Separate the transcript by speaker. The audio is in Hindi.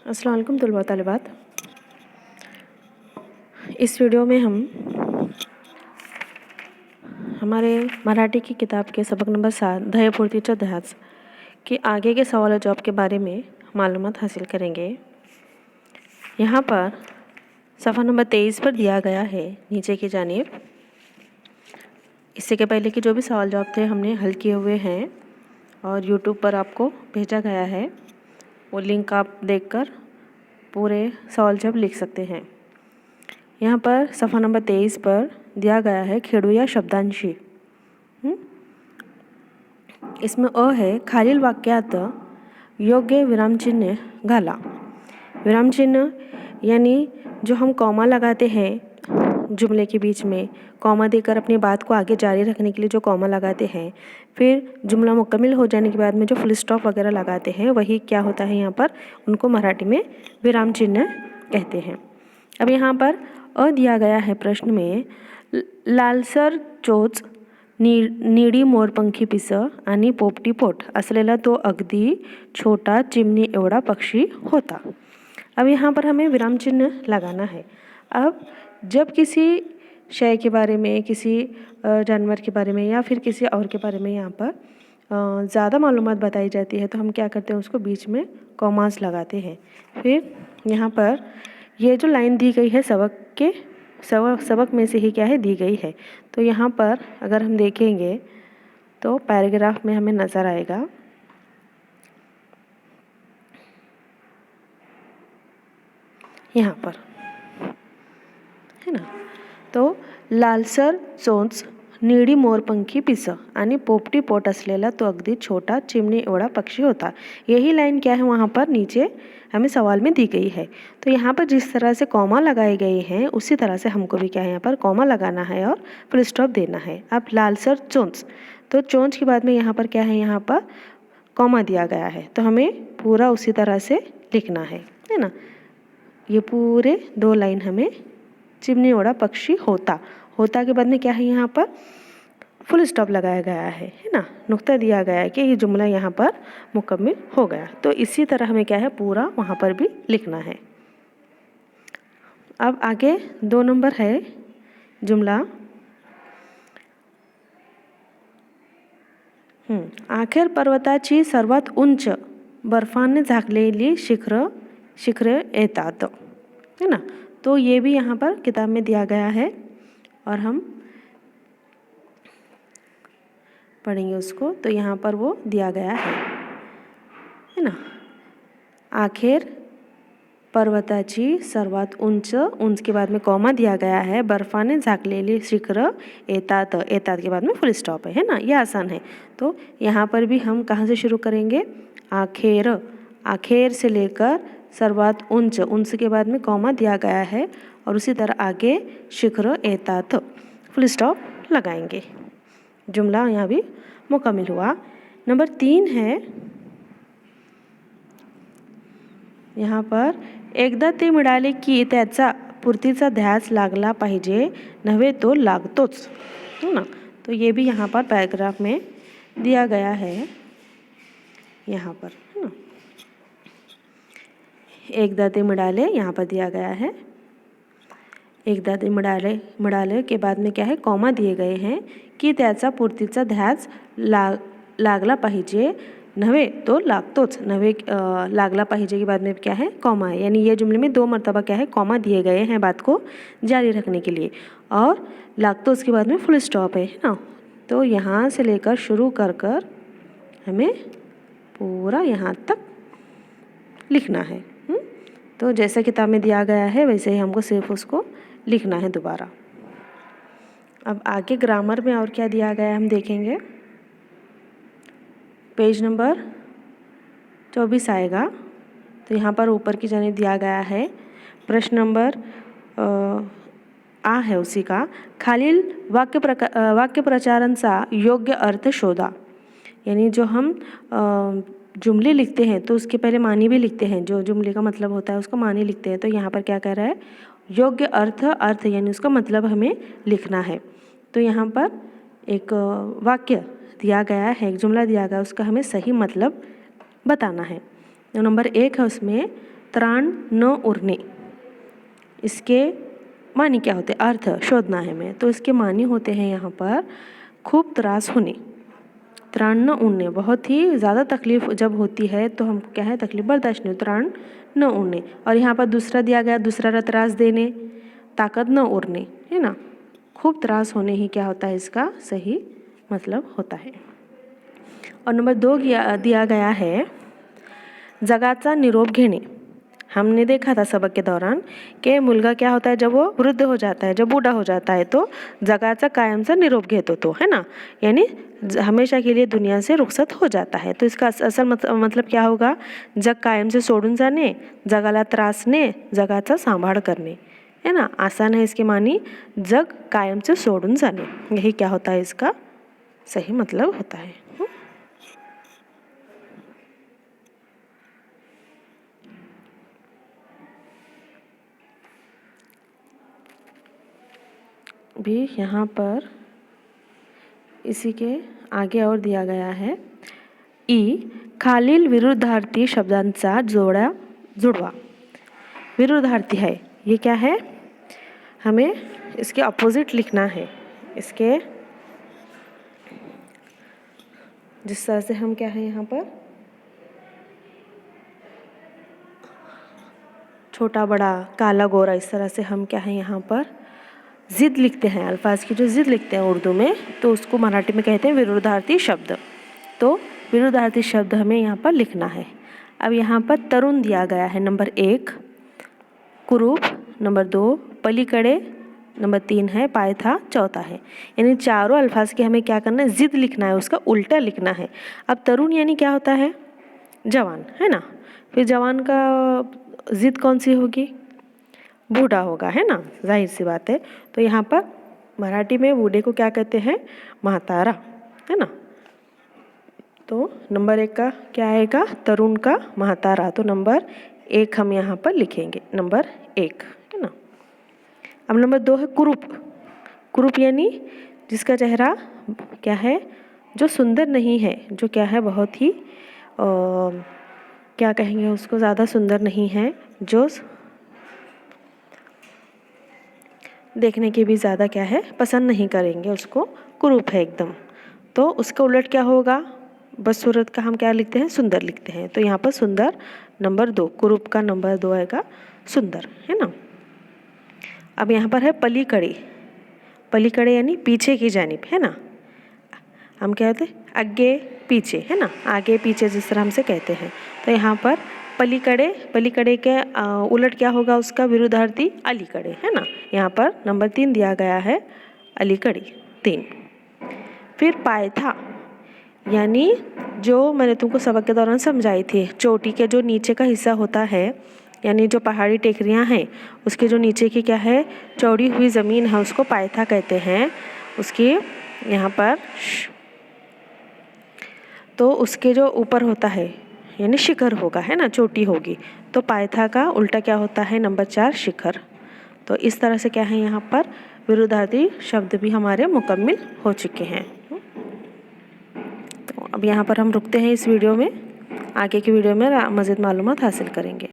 Speaker 1: अस्सलाम वालेकुम तलबा तलबात। इस वीडियो में हम हमारे मराठी की किताब के सबक नंबर 7 ध्येयपूर्तीचा ध्यास के आगे के सवाल और जवाब के बारे में मालूमात हासिल करेंगे। यहाँ पर सफ़ा नंबर 23 पर दिया गया है नीचे की जानिब। इससे के पहले के जो भी सवाल जवाब थे हमने हल किए हुए हैं और यूट्यूब पर आपको भेजा गया है। वो लिंक आप देखकर पूरे सवाल जवाब लिख सकते हैं। यहाँ पर सफ़ा नंबर 23 पर दिया गया है खेडूया शब्दांशी। इसमें अ है खालील वाक्यात योग्य विरामचिन्ह घाला। विरामचिन्ह यानी जो हम कॉमा लगाते हैं जुमले के बीच में, कॉमा देकर अपनी बात को आगे जारी रखने के लिए जो कॉमा लगाते हैं, फिर जुमला मुकम्मल हो जाने के बाद में जो फुल स्टॉप वगैरह लगाते हैं, वही क्या होता है यहाँ पर, उनको मराठी में विराम चिन्ह कहते हैं। अब यहाँ पर अ दिया गया है प्रश्न में, लालसर चोच निळी मोरपंखी पिस आणि पोपटी पोट असलेला तो अगदी छोटा चिमणी एवढा पक्षी होता। अब यहाँ पर हमें विराम चिन्ह लगाना है। अब जब किसी शय के बारे में, किसी जानवर के बारे में या फिर किसी और के बारे में यहाँ पर ज़्यादा मालूमात बताई जाती है तो हम क्या करते हैं, उसको बीच में कॉमास लगाते हैं। फिर यहाँ पर ये जो लाइन दी गई है सबक में से ही क्या है, दी गई है। तो यहाँ पर अगर हम देखेंगे तो पैराग्राफ में हमें नज़र आएगा, यहाँ पर है ना। तो लालसर चोच निळी मोरपंखी पिस आणि पोपटी पोट असलेला तो अगदी छोटा चिमणी एवढा पक्षी होता। यही लाइन क्या है वहाँ पर नीचे हमें सवाल में दी गई है। तो यहाँ पर जिस तरह से कॉमा लगाए गए हैं उसी तरह से हमको भी क्या है, यहाँ पर कॉमा लगाना है और फुल स्टॉप देना है। अब लालसर चोंच, तो चोंच के बाद में यहाँ पर क्या है, यहाँ पर कॉमा दिया गया है, तो हमें पूरा उसी तरह से लिखना है ना। ये पूरे 2 लाइन हमें चिमनी ओढ़ा पक्षी होता के बाद में क्या है, यहाँ पर फुल स्टॉप लगाया गया है ना। नुक्ता दिया गया है कि ये जुमला यहाँ पर मुकम्मल हो गया। तो इसी तरह हमें क्या है, पूरा वहाँ पर भी लिखना है। अब आगे 2 नंबर है जुमला, आखेर पर्वताची सर्वात उंच बर्फाने झाकलेली शिखर येतात, है ना। तो ये भी यहाँ पर किताब में दिया गया है और हम पढ़ेंगे उसको। तो यहाँ पर वो दिया गया है ना। आखेर पर्वताची सर्वात उंच के बाद में कॉमा दिया गया है, बर्फाने झाकलेली शिखर येतात के बाद में फुल स्टॉप है ना। ये आसान है। तो यहाँ पर भी हम कहाँ से शुरू करेंगे, आखेर से लेकर सर्वात उंच के बाद में कॉमा दिया गया है और उसी तरह आगे शिखर येतात फुल स्टॉप लगाएंगे। जुमला यहाँ भी मुकम्मल हुआ। नंबर 3 है यहाँ पर, एकदा ते मिळाले की त्याचा पूर्तीचा ध्यास लागला पाहिजे, नव्हे तो लागतोच, है ना। तो ये भी यहाँ पर पैराग्राफ में दिया गया है, यहाँ पर है ना। एकदा ते मिळाले यहाँ पर दिया गया है, एकदा ते मिळाले के बाद में क्या है, कॉमा दिए गए हैं कि त्याचा पूर्तीचा ध्यास लागला पाहिजे, नव्हे तो लागतोच। नव्हे लागला पाहिजे के बाद में क्या है, कॉमा है। यानी ये जुमले में 2 मरतबा क्या है, कॉमा दिए गए हैं बात को जारी रखने के लिए, और लागतोच के बाद में फुल स्टॉप है ना। तो यहाँ से लेकर शुरू कर हमें पूरा यहाँ तक लिखना है। तो जैसा किताब में दिया गया है वैसे ही हमको सिर्फ उसको लिखना है दोबारा। अब आगे ग्रामर में और क्या दिया गया है हम देखेंगे। पेज नंबर 24 आएगा। तो यहाँ पर ऊपर की जानिब दिया गया है प्रश्न नंबर आ है उसी का, खालील वाक्य प्रचारांचा योग्य अर्थ शोधा। यानी जो हम जुमले लिखते हैं तो उसके पहले मानी भी लिखते हैं, जो जुमले का मतलब होता है उसका मानी लिखते हैं। तो यहाँ पर क्या कर रहा है, योग्य अर्थ यानी उसका मतलब हमें लिखना है। तो यहाँ पर एक वाक्य दिया गया है, एक जुमला दिया गया, उसका हमें सही मतलब बताना है। तो नंबर 1 है उसमें, त्राण न उरने, इसके मानी क्या होते, अर्थ शोधना है हमें। तो इसके मानी होते हैं यहाँ पर खूब त्रास होने, त्राण न उड़ने, बहुत ही ज़्यादा तकलीफ जब होती है तो हम क्या है, तकलीफ बर्दाश्त नहीं, त्राण न उड़ने। और यहाँ पर दूसरा दिया गया, दूसरा त्रास देने, ताकत न उड़ने, है ना। खूब त्रास होने ही क्या होता है, इसका सही मतलब होता है। और नंबर 2 दिया गया है जगाचा निरोप घेणे। हमने देखा था सबक के दौरान कि मुलगा क्या होता है, जब वो वृद्ध हो जाता है, जब बूढ़ा हो जाता है तो जगाचा कायमचा निरोप घेतो तो, है ना, यानी हमेशा के लिए दुनिया से रुखसत हो जाता है। तो इसका असल मतलब क्या होगा, जग कायम से सोडून जाने, जगाला त्रासने, जगाचा सांभाळ करणे, है ना। आसान है इसके मानी, जग कायम से सोडून जाने, यही क्या होता है, इसका सही मतलब होता है। भी यहाँ पर इसी के आगे और दिया गया है, ई खालील विरुद्धार्थी शब्दांचा जुड़वा। विरुद्धार्थी है, ये क्या है, हमें इसके अपोजिट लिखना है। इसके जिस तरह से हम क्या है यहाँ पर छोटा बड़ा काला गोरा, इस तरह से हम क्या है यहाँ पर जिद लिखते हैं, अल्फाज की जो जिद लिखते हैं उर्दू में, तो उसको मराठी में कहते हैं विरुद्धार्थी शब्द। तो विरुद्धार्थी शब्द हमें यहाँ पर लिखना है। अब यहाँ पर तरुण दिया गया है, नंबर 1 कुरूप, नंबर 2 पलीकडे, नंबर 3 है पायथा, चौथा है। यानी चारों अल्फाज के हमें क्या करना है, जिद लिखना है, उसका उल्टा लिखना है। अब तरुण यानी क्या होता है, जवान, है ना। फिर जवान का जिद कौन सी होगी, बूढ़ा होगा, है ना, जाहिर सी बात है। तो यहाँ पर मराठी में बूढ़े को क्या कहते हैं, म्हातारा, है ना। तो नंबर 1 का क्या आएगा, तरुण का म्हातारा। तो नंबर 1 हम यहाँ पर लिखेंगे, नंबर 1, है ना। अब नंबर 2 है कुरूप। कुरूप यानी जिसका चेहरा क्या है, जो सुंदर नहीं है, जो क्या है बहुत ही क्या कहेंगे उसको, ज़्यादा सुंदर नहीं है, जो देखने के भी ज़्यादा क्या है पसंद नहीं करेंगे, उसको कुरूप है एकदम। तो उसका उलट क्या होगा, बदसूरत का हम क्या लिखते हैं, सुंदर लिखते हैं। तो यहाँ पर सुंदर नंबर 2, कुरूप का नंबर 2 आएगा सुंदर, है ना। अब यहाँ पर है पलीकडे। पलीकडे यानी पीछे की जानिब, है ना। हम क्या कहते हैं, आगे पीछे, है ना, आगे पीछे जिस तरह हमसे कहते हैं। तो यहाँ पर पलीकडे, पलीकडे के उलट क्या होगा, उसका विरुद्धार्थी अलीकडे, है ना। यहाँ पर नंबर 3 दिया गया है, अलीकडे 3। फिर पायथा यानी जो मैंने तुमको सबक के दौरान समझाई थी, चोटी के जो नीचे का हिस्सा होता है, यानी जो पहाड़ी टेकरियाँ हैं उसके जो नीचे की क्या है, चौड़ी हुई ज़मीन है, उसको पायथा कहते हैं। उसकी यहाँ पर तो उसके जो ऊपर होता है यानी शिखर होगा, है ना, चोटी होगी। तो पायथा का उल्टा क्या होता है, नंबर 4 शिखर। तो इस तरह से क्या है, यहाँ पर विरुद्धार्थी शब्द भी हमारे मुकम्मिल हो चुके हैं। तो अब यहाँ पर हम रुकते हैं इस वीडियो में, आगे की वीडियो में मज़ीद मालूमात हासिल करेंगे।